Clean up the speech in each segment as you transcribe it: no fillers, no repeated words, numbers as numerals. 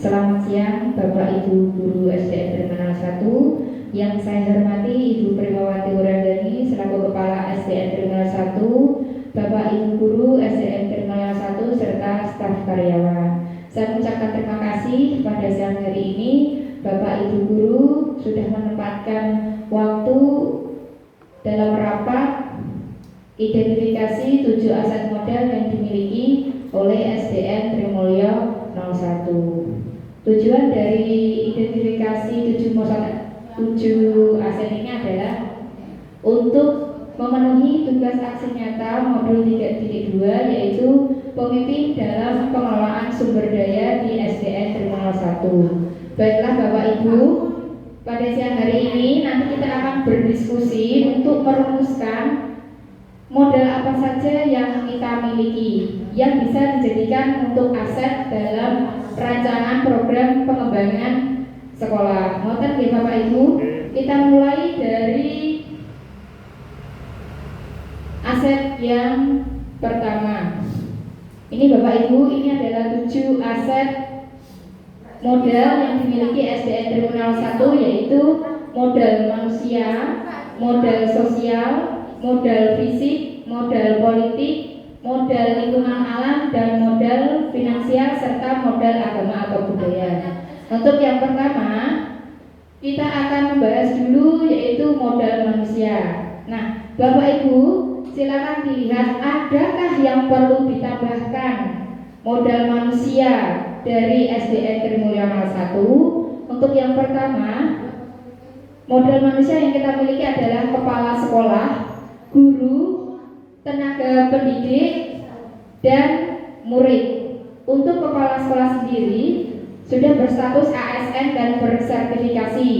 Selamat siang Bapak Ibu Guru SDN Terminal 1. Yang saya hormati Ibu Primawati Wulandari selaku Kepala SDN Terminal 1, Bapak Ibu Guru SDN Terminal 1 serta staf karyawan. Saya mengucapkan terima kasih pada siang hari ini Bapak Ibu Guru sudah menempatkan waktu dalam rapat identifikasi 7 aset modal yang dimiliki oleh SDN Trimulyo 01. Tujuan dari identifikasi 7 aset ini adalah untuk memenuhi tugas aksi nyata modul 3.2 yaitu pemimpin dalam pengelolaan sumber daya di SDN Terminal 1. Baiklah Bapak Ibu, pada siang hari ini nanti kita akan berdiskusi untuk merumuskan modal apa saja yang kita miliki yang bisa dijadikan untuk aset dalam rancangan program pengembangan sekolah. Ngoten nggih Bapak Ibu, kita mulai dari aset yang pertama. Ini Bapak Ibu, ini adalah 7 aset modal yang dimiliki SDN Terminal 1 yaitu modal manusia, modal sosial, modal fisik, modal politik, modal lingkungan alam, dan modal finansial serta modal agama atau budaya. Untuk yang pertama, kita akan membahas dulu yaitu modal manusia. Nah, Bapak Ibu, silakan dilihat adakah yang perlu ditambahkan modal manusia dari SDN Trimulyo 01. Untuk yang pertama, modal manusia yang kita miliki adalah kepala sekolah, guru, tenaga pendidik, dan murid. Untuk kepala sekolah sendiri sudah berstatus ASN dan bersertifikasi.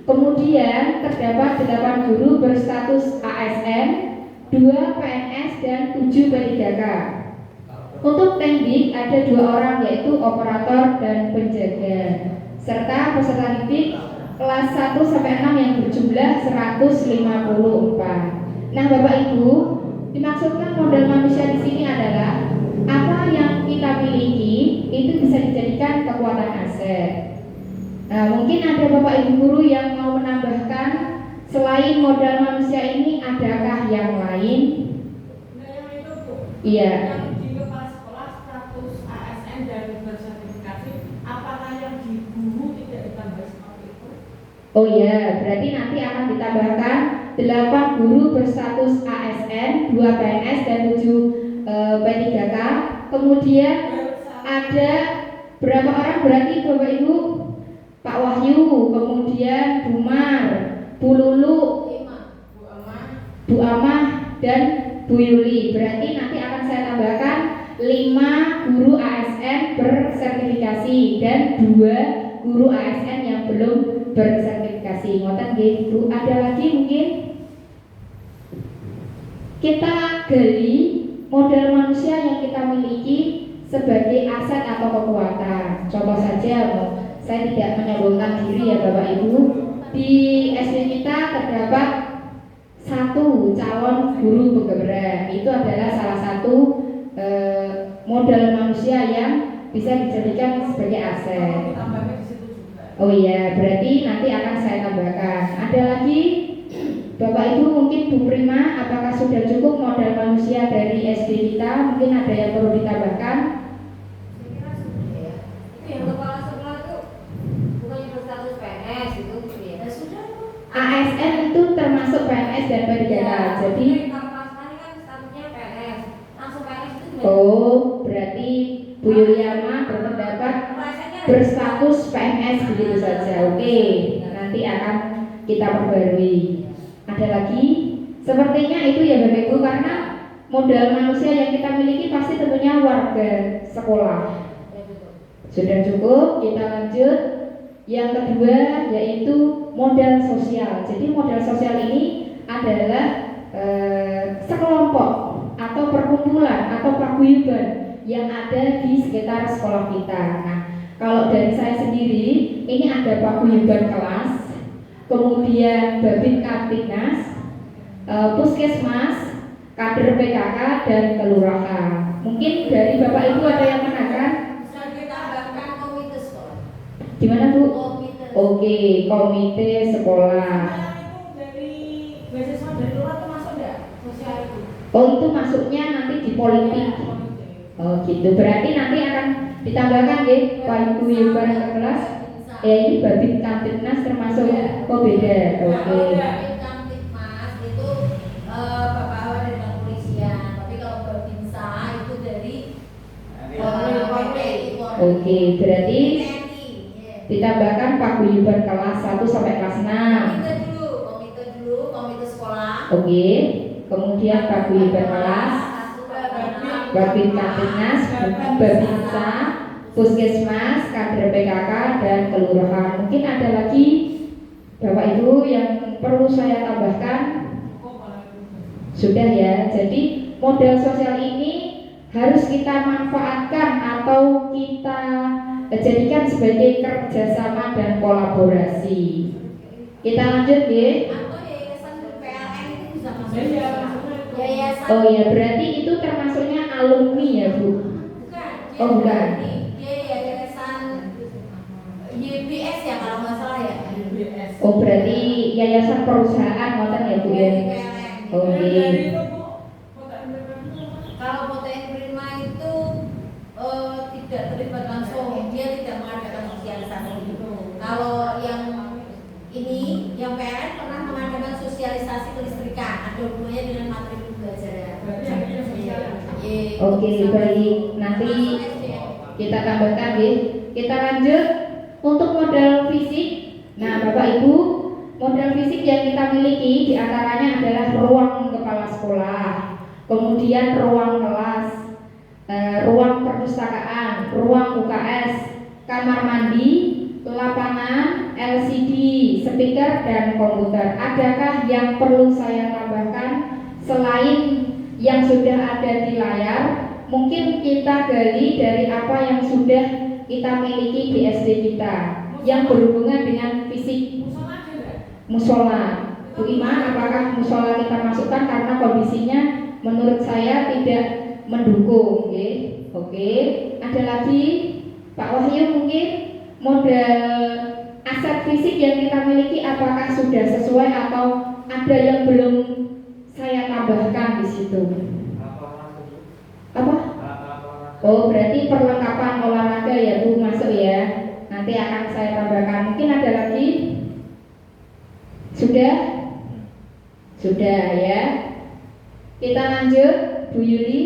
Kemudian terdapat 8 guru berstatus ASN, 2 PNS, dan 7 P3K. Untuk teknik ada 2 orang yaitu operator dan penjaga, serta peserta didik kelas 1 sampai 6 yang berjumlah 154. Nah, Bapak Ibu, dimaksudkan modal manusia di sini adalah apa yang kita miliki itu bisa dijadikan kekuatan aset. Nah, mungkin ada Bapak Ibu guru yang mau menambahkan selain modal manusia ini adakah yang lain? Iya. Yang di kepala sekolah status ASN dan bersertifikasi, apakah yang di guru tidak ditambah seperti itu? Oh iya, berarti nanti akan ditambahkan 8 guru berstatus ASN, 2 PNS, dan 7 P3K. Kemudian ada berapa orang berarti Bapak Ibu? Pak Wahyu, kemudian Bu Mar, Bu Lulu, Bu Amah, dan Bu Yuli. Berarti nanti akan saya tambahkan 5 guru ASN bersertifikasi dan 2 guru ASN yang belum bersertifikasi. Ngoten nggih Bu, ada lagi mungkin? Kita gali modal manusia yang kita miliki sebagai aset atau kekuatan. Contoh saja, saya tidak menyombongkan diri ya Bapak Ibu. Di SD kita terdapat 1 calon guru penggerak. Itu adalah salah satu modal manusia yang bisa dijadikan sebagai aset. Oh iya, berarti nanti akan saya tambahkan. Ada lagi Bapak Ibu, mungkin Bu Prima, apakah sudah cukup modal manusia dari SD kita? Mungkin ada yang perlu ditambahkan? Saya kira sudah ya. Itu yang kepala sekolah itu bukannya berstatus PNS itu ya? Ya sudah. ASN itu termasuk PNS dan P3K. Ya, jadi kan statusnya PNS. Langsung PNS itu gimana? oh, berarti Bu Yuliama berpendapat berstatus PNS begitu saja. Oke, nanti akan kita perbarui. Ada lagi? Sepertinya itu ya Bapak Ibu, karena modal manusia yang kita miliki pasti tentunya warga sekolah. Sudah cukup, kita lanjut. Yang kedua yaitu modal sosial. Jadi modal sosial ini adalah sekelompok atau perkumpulan atau paguyuban yang ada di sekitar sekolah kita. Nah, kalau dari saya sendiri ini ada paguyuban kelas, kemudian Babin Kaptinas, Puskesmas, kader PKK, dan kelurahan. Mungkin dari Bapak Ibu ada yang menanyakan? Bisa ditambahkan komite sekolah. Oke, komite sekolah. Yang itu dari beasiswa dari luar tuh masuk nggak sosial itu? Oh, itu masuknya nanti di politik. Oh gitu, berarti nanti akan ditambahkan ya Pak Ibu Yuban ke kelas. Ini Babin Kamtibnas termasuk. Oh beda, oke. Babin Kamtibmas itu Bapak Awan dari kepolisian, tapi kalau Babinsa itu dari Polri. Oke, berarti ditambahkan Pak Guyuban kelas 1 sampai kelas 6. Komite sekolah. Oke, kemudian Pak Guyuban kelas, Babin Kamtibnas, Babinsa, Puskesmas, kader PKK dan kelurahan. Mungkin ada lagi Bapak Ibu yang perlu saya tambahkan? Sudah ya. Jadi modal sosial ini harus kita manfaatkan atau kita jadikan sebagai kerjasama dan kolaborasi. Kita lanjut ya. Atau yayasan PLN itu bisa masuk. Iya. Yayasan. Oh ya, berarti itu termasuknya alumni ya Bu? Bukan. Oh bukan. Dia yayasan YBS ya kalau nggak salah ya. BS. Oh berarti yayasan perusahaan ngoten ya Bu ya? PLN. Oke. Dari itu Bu, kota MPPM itu apa? Kalau Poten Prima itu tidak terlibat langsung, dia tidak mengadakan sosialisasi. Kalau yang ini, yang PLN pernah mengadakan sosialisasi kelistrikan, ada hubungannya dengan materi pembelajaran. Berarti yang ini sosial. Oke, baik. Nanti kita tambahkan ya. Kita lanjut untuk modal fisik. Nah, Bapak Ibu, modal fisik yang kita miliki diantaranya adalah ruang kepala sekolah, kemudian ruang kelas, ruang perpustakaan, ruang UKS, kamar mandi, lapangan, LCD, speaker dan komputer. Adakah yang perlu saya tambahkan selain yang sudah ada di layar? Mungkin kita gali dari apa yang sudah kita miliki di SD kita yang berhubungan dengan fisik. Musola ada nggak? Musola. Bu Ima, apakah musola kita masukkan karena kondisinya menurut saya tidak mendukung? Oke. Ada lagi Pak Wahyu mungkin modal aset fisik yang kita miliki apakah sudah sesuai atau ada yang belum saya tambahkan di situ? Apa? Oh berarti perlengkapan olahraga ya Bu masuk ya. Nanti akan saya tambahkan. Mungkin ada lagi? Sudah? Sudah ya. Kita lanjut Bu Yuli.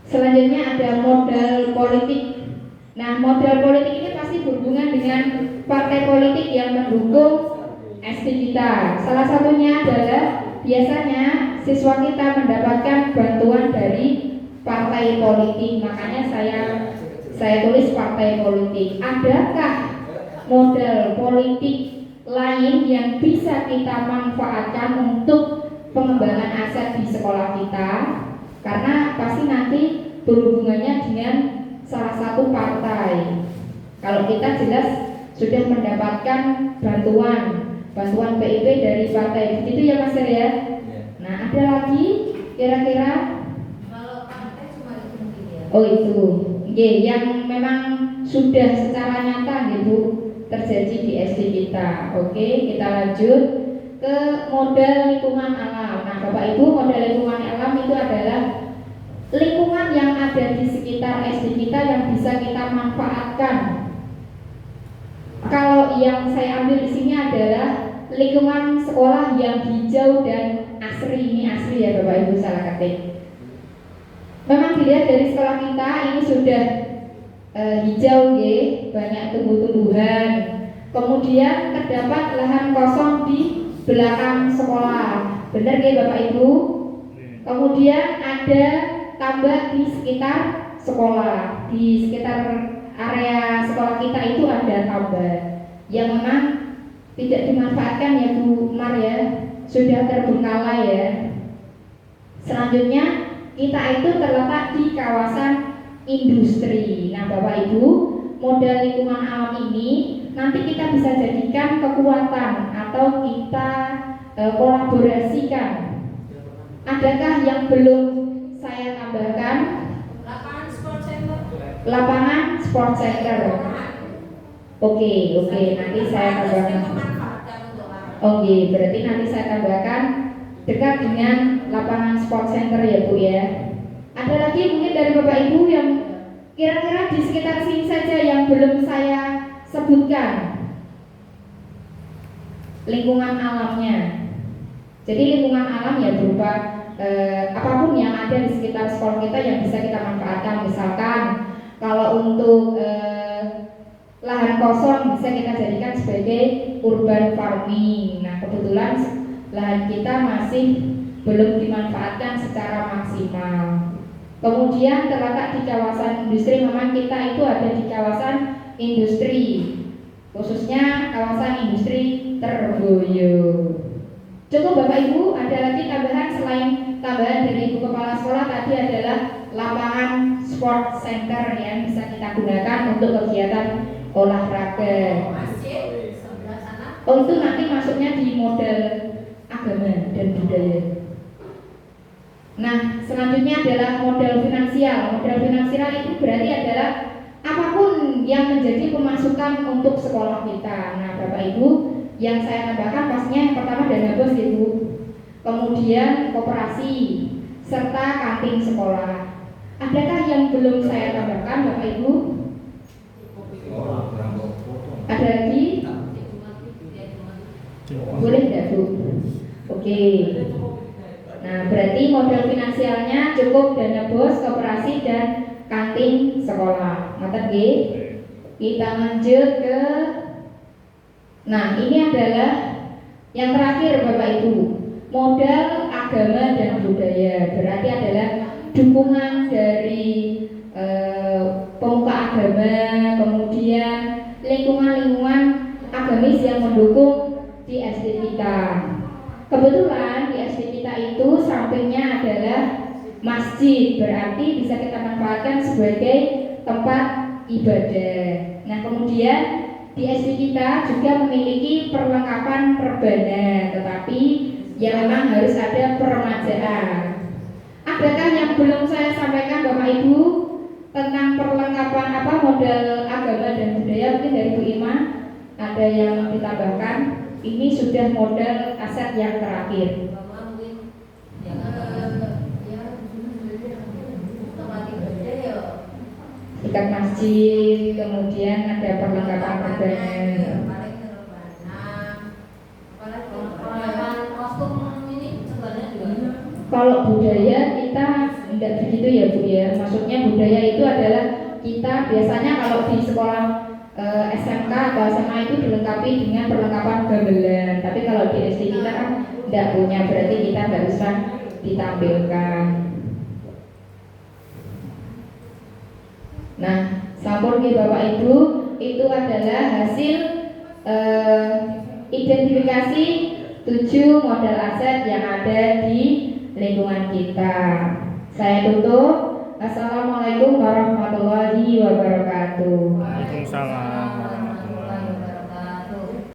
Selanjutnya ada modal politik. Nah, modal politik ini pasti berhubungan dengan partai politik yang mendukung SD kita. Salah satunya adalah biasanya siswa kita mendapatkan bantuan dari partai politik. Makanya saya tulis partai politik. Adakah modal politik lain yang bisa kita manfaatkan untuk pengembangan aset di sekolah kita? Karena pasti nanti berhubungannya dengan salah satu partai. Kalau kita jelas sudah mendapatkan bantuan PIP dari partai, begitu ya Mas ya? Nah, ada lagi kira-kira? Kalau partai cuma itu mungkin ya. Oh itu, yang memang sudah secara nyata Bu terjadi di SD kita. Oke, kita lanjut ke modal lingkungan alam. Nah, Bapak Ibu, modal lingkungan alam itu adalah lingkungan yang ada di sekitar SD kita yang bisa kita manfaatkan. Kalau yang saya ambil di sini adalah lingkungan sekolah yang hijau dan asri. Ini asri ya Bapak Ibu, salah ketik. Memang dilihat dari sekolah kita ini sudah hijau ya, banyak tumbuh-tumbuhan. Kemudian terdapat lahan kosong di belakang sekolah. Benar ya Bapak Ibu? Kemudian ada tambak di sekitar sekolah, di sekitar area sekolah kita itu ada tambak yang memang tidak dimanfaatkan ya Bu Mar ya, sudah terbengkalai ya. Selanjutnya kita itu terletak di kawasan industri. Nah Bapak Ibu, modal lingkungan alam ini nanti kita bisa jadikan kekuatan atau kita kolaborasikan. Adakah yang belum saya tambahkan? Lapangan sport center. Lapangan sport center. Oke, nanti saya tambahkan. memanfaatkan untuk apa? Oke, berarti nanti saya tambahkan dekat dengan lapangan sport center ya Bu ya. Ada lagi mungkin dari Bapak Ibu yang kira-kira di sekitar sini saja yang belum saya sebutkan lingkungan alamnya. Jadi lingkungan alam ya berupa apapun yang ada di sekitar sekolah kita yang bisa kita manfaatkan. Misalkan kalau untuk lahan kosong bisa kita jadikan sebagai urban farming. Nah kebetulan lahan kita masih belum dimanfaatkan secara maksimal. Kemudian terletak di kawasan industri, memang kita itu ada di kawasan industri, khususnya kawasan industri Terboyo. Cukup Bapak Ibu, ada lagi tambahan selain tambahan dari Ibu Kepala Sekolah tadi adalah lapangan sport center yang bisa kita gunakan untuk kegiatan olahraga. Masjid sebelah sana. Oh itu nanti masuknya di model agama dan budaya. Nah selanjutnya adalah model finansial. Model finansial itu berarti adalah apapun yang menjadi pemasukan untuk sekolah kita. Nah Bapak Ibu, yang saya tambahkan pastinya yang pertama dana bos Ibu, kemudian koperasi serta kantin sekolah. Adakah yang belum saya tambahkan Bapak Ibu? Ada lagi? Boleh tidak Bu? Oke. Nah berarti model finansialnya cukup dana bos, koperasi dan kantin sekolah. Mata G. Kita lanjut ke. Nah ini adalah yang terakhir Bapak Ibu, modal agama dan budaya. Berarti adalah dukungan dari pemuka agama, kemudian lingkungan-lingkungan agamis yang mendukung di SD kita. Kebetulan di SD kita itu sampingnya adalah masjid, berarti bisa kita manfaatkan sebagai tempat ibadah. Nah kemudian di SD kita juga memiliki perlengkapan rebana, tetapi yang memang harus ada peremajaan. Adakah yang belum saya sampaikan Bapak Ibu tentang perlengkapan apa modal agama dan budaya? Mungkin dari Bu Ima ada yang ditambahkan. Ini sudah modal aset yang terakhir. Dekat masjid, kemudian ada perlengkapan rebana. Kalau budaya kita tidak begitu ya Bu ya. Maksudnya budaya itu adalah kita biasanya kalau di sekolah SMK atau SMA itu dilengkapi dengan perlengkapan gamelan. Tapi kalau di SD kita kan tidak punya, berarti kita nggak bisa ditampilkan. Nah, sampun nih Bapak Ibu, itu adalah hasil identifikasi 7 modal aset yang ada di lingkungan kita. Saya tutup. Assalamualaikum warahmatullahi wabarakatuh. Waalaikumsalam.